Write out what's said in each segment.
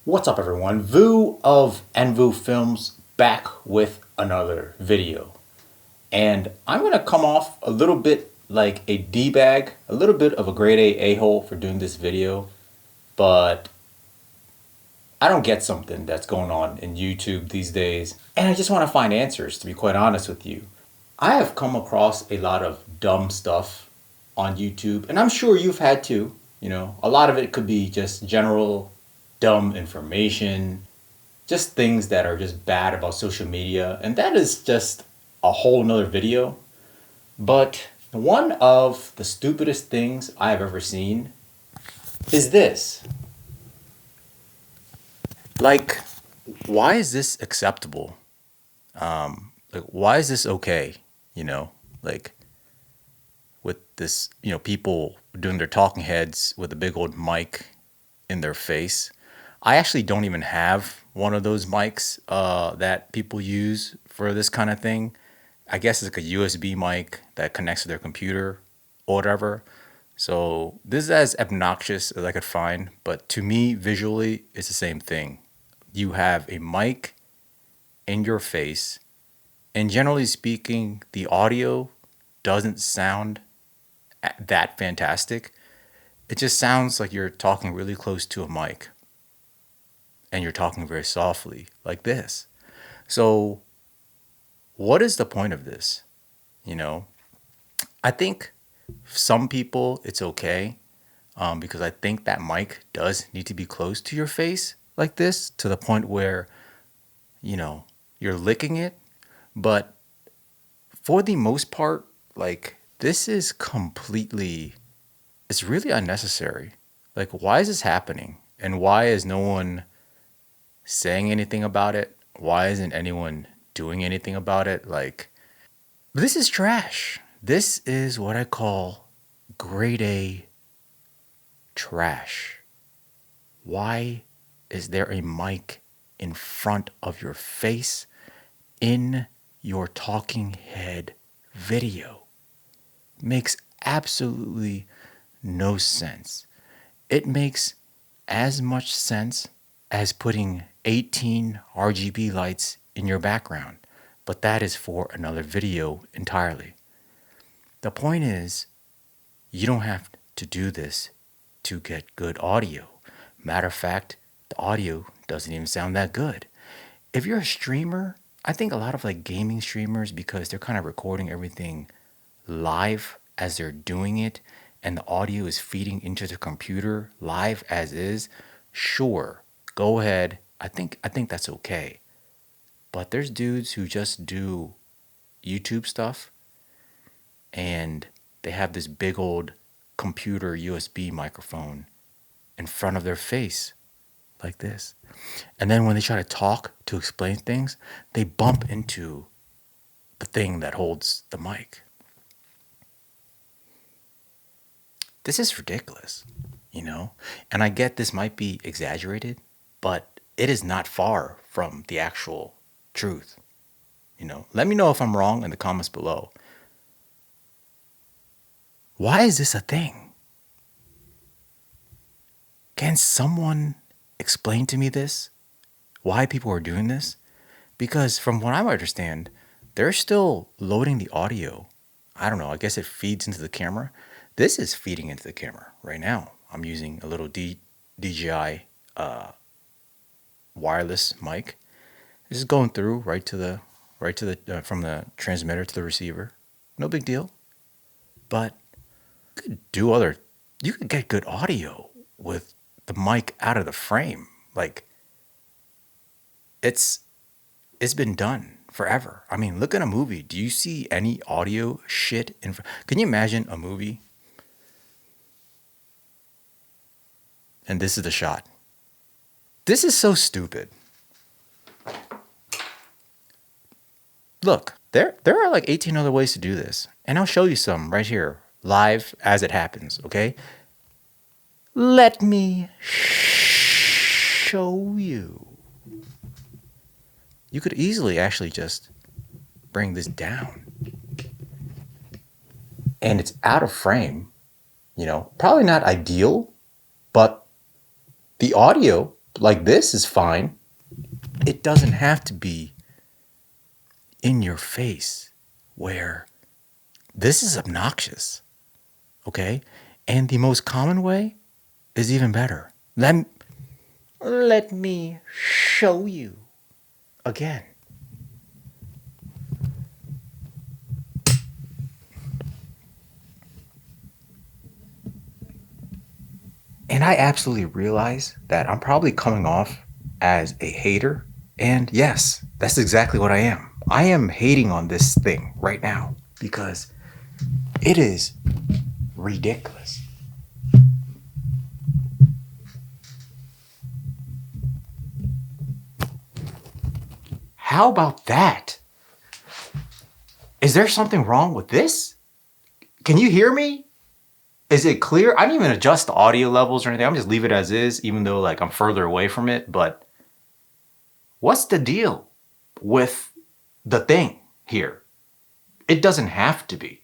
What's up everyone? Vu of Envu Films back with another video. And I'm going to come off a little bit like a D-bag, a little bit of a grade A a-hole for doing this video, but I don't get something that's going on in YouTube these days, and I just want to find answers, to be quite honest with you. I have come across a lot of dumb stuff on YouTube, and I'm sure you've had too. A lot of it could be just general dumb information, just things that are just bad about social media, and that is just a whole nother video. But one of the stupidest things I have ever seen is this. Like, why is this acceptable? Why is this okay? You know, like with this, people doing their talking heads with a big old mic in their face. I actually don't even have one of those mics that people use for this kind of thing. I guess it's like a USB mic that connects to their computer or whatever. So this is as obnoxious as I could find, but to me, visually, it's the same thing. You have a mic in your face, and generally speaking, the audio doesn't sound that fantastic. It just sounds like you're talking really close to a mic and you're talking very softly like this. So what is the point of this? I think some people it's okay, because I think that mic does need to be close to your face like this, to the point where, you're licking it. But for the most part, like, this is completely, it's really unnecessary. Like, why is this happening? And why is no one saying anything about it? Why isn't anyone doing anything about it? Like, this is trash. This is what I call grade A trash. Why is there a mic in front of your face in your talking head video? Makes absolutely no sense. It makes as much sense as putting 18 RGB lights in your background, but that is for another video entirely. The point is, you don't have to do this to get good audio. Matter of fact, the audio doesn't even sound that good. If you're a streamer, I think a lot of like gaming streamers, because they're kind of recording everything live as they're doing it, and the audio is feeding into the computer live as is, sure, go ahead. I think that's okay. But there's dudes who just do YouTube stuff, and they have this big old computer USB microphone in front of their face like this. And then when they try to talk to explain things, they bump into the thing that holds the mic. This is ridiculous, And I get this might be exaggerated, but it is not far from the actual truth. Let me know if I'm wrong in the comments below. Why is this a thing? Can someone explain to me this? Why people are doing this? Because from what I understand, they're still loading the audio. I don't know, I guess it feeds into the camera. This is feeding into the camera right now. I'm using a little DJI wireless mic. This is going through right to the from the transmitter to the receiver. No big deal. But you could get good audio with the mic out of the frame. Like, it's been done forever. I mean, look at a movie. Do you see any audio shit can you imagine a movie? And this is the shot. This is so stupid. Look, there are like 18 other ways to do this. And I'll show you some right here, live as it happens, okay? Let me show you. You could easily actually just bring this down. And it's out of frame, probably not ideal, but the audio like this is fine. It doesn't have to be in your face where this is obnoxious. Okay? And the most common way is even better. Let me show you again. And I absolutely realize that I'm probably coming off as a hater. And yes, that's exactly what I am. I am hating on this thing right now because it is ridiculous. How about that? Is there something wrong with this? Can you hear me? Is it clear? I didn't even adjust the audio levels or anything. I'm just leave it as is, even though like I'm further away from it. But what's the deal with the thing here? It doesn't have to be.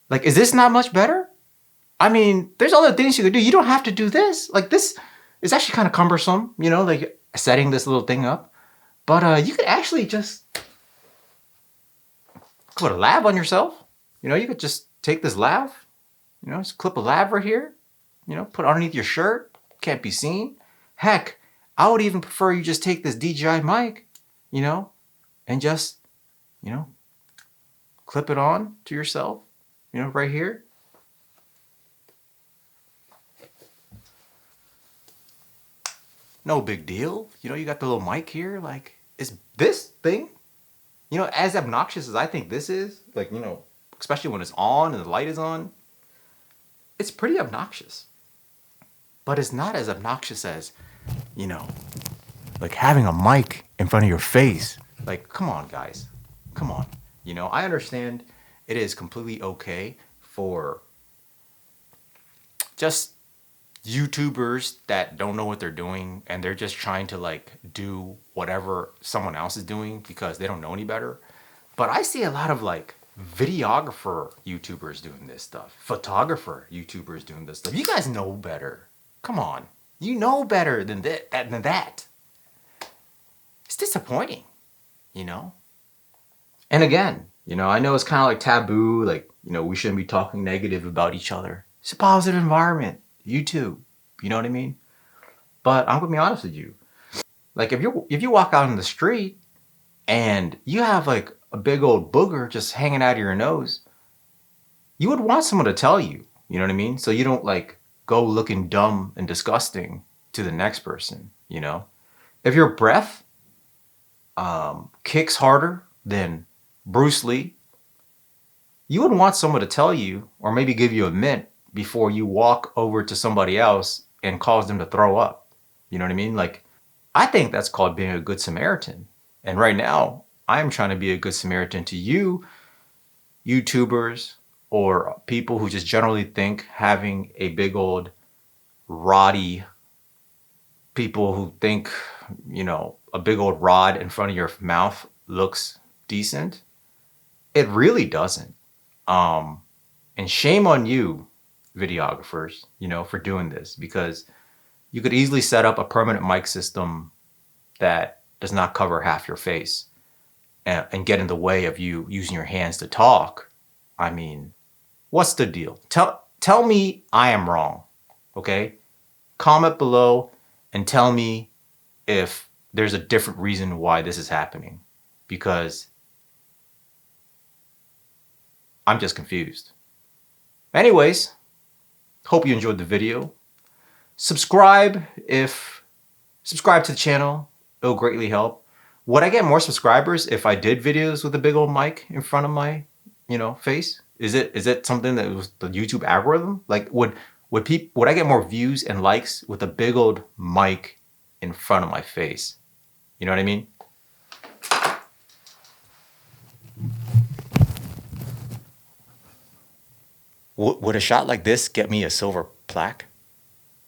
Like, is this not much better? I mean, there's other things you could do. You don't have to do this. Like, this is actually kind of cumbersome, you know, like setting this little thing up. But you could actually just put a lav on yourself. You know, you could just take this lav, you know, just clip a lav right here, you know, put it underneath your shirt. Can't be seen. Heck, I would even prefer you just take this DJI mic, you know, and just, you know, clip it on to yourself, you know, right here. No big deal. You know, you got the little mic here. Like, is this thing, you know, as obnoxious as I think this is, like, you know, especially when it's on and the light is on, it's pretty obnoxious. But it's not as obnoxious as, you know, like having a mic in front of your face. Like, come on, guys. Come on. You know, I understand it is completely okay for just YouTubers that don't know what they're doing and they're just trying to like do whatever someone else is doing because they don't know any better. But I see a lot of like videographer YouTubers doing this stuff, photographer YouTubers doing this stuff. You guys know better. Come on. You know better than that. It's disappointing, you know? And again, you know, I know it's kind of like taboo, like, you know, we shouldn't be talking negative about each other. It's a positive environment. YouTube, you know what I mean? But I'm gonna be honest with you. Like if you walk out in the street and you have like a big old booger just hanging out of your nose, you would want someone to tell you, you know what I mean? So you don't like go looking dumb and disgusting to the next person, you know? If your breath kicks harder than Bruce Lee, you would want someone to tell you or maybe give you a mint before you walk over to somebody else and cause them to throw up. You know what I mean? Like, I think that's called being a good Samaritan. And right now, I'm trying to be a good Samaritan to you, YouTubers, or people who just generally think having a big old roddy, people who think, you know, a big old rod in front of your mouth looks decent. It really doesn't. And shame on you, videographers, you know, for doing this, because you could easily set up a permanent mic system that does not cover half your face and get in the way of you using your hands to talk. I mean, what's the deal? Tell me I am wrong, okay? Comment below and tell me if there's a different reason why this is happening, because I'm just confused. Anyways, hope you enjoyed the video. Subscribe to the channel. It'll greatly help. Would I get more subscribers if I did videos with a big old mic in front of my, you know, face? Is it something that was the YouTube algorithm? Like would I get more views and likes with a big old mic in front of my face? You know what I mean? Would a shot like this get me a silver plaque?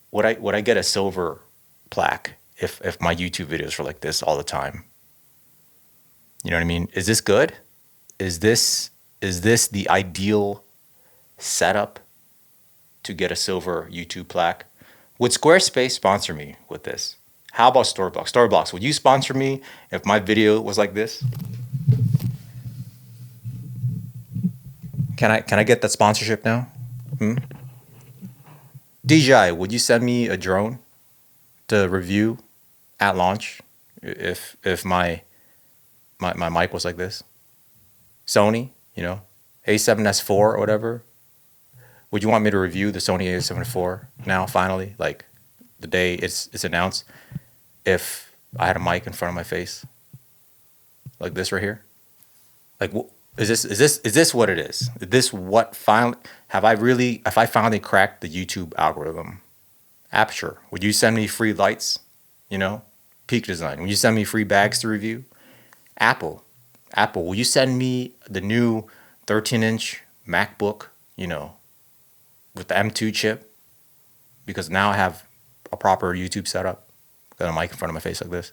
Would I get a silver plaque if my YouTube videos were like this all the time? You know what I mean? Is this good? Is this the ideal setup to get a silver YouTube plaque? Would Squarespace sponsor me with this? How about Storyblocks? Storyblocks, would you sponsor me if my video was like this? Can I get that sponsorship now? DJI, would you send me a drone to review at launch if my mic was like this? Sony, A7S4 or whatever. Would you want me to review the Sony A7 IV now, finally, like the day it's announced, if I had a mic in front of my face, like this right here? Like, is this what it is? Is this what finally if I finally cracked the YouTube algorithm? Aperture, would you send me free lights? Peak Design, would you send me free bags to review? Apple, will you send me the new 13-inch MacBook, with the M2 chip? Because now I have a proper YouTube setup. Got a mic in front of my face like this.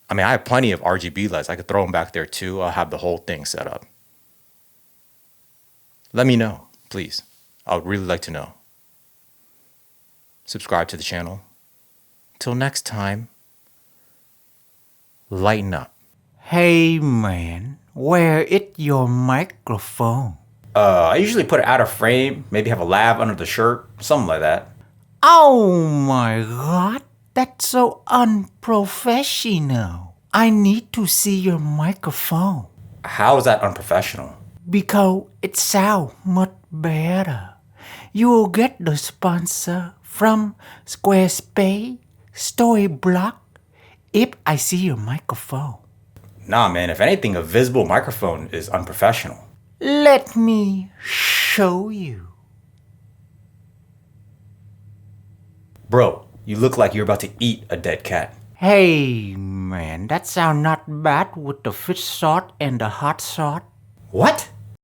I mean, I have plenty of RGB lights. I could throw them back there too. I'll have the whole thing set up. Let me know, please. I would really like to know. Subscribe to the channel. Till next time, lighten up. Hey man, where is your microphone? I usually put it out of frame, maybe have a lav under the shirt, something like that. Oh my god, that's so unprofessional. I need to see your microphone. How is that unprofessional? Because it sounds much better. You will get the sponsor from Squarespace, Storyblock, if I see your microphone. Nah, man, if anything, a visible microphone is unprofessional. Let me show you. Bro, you look like you're about to eat a dead cat. Hey man, that sound not bad with the fish sauce and the hot sauce. What?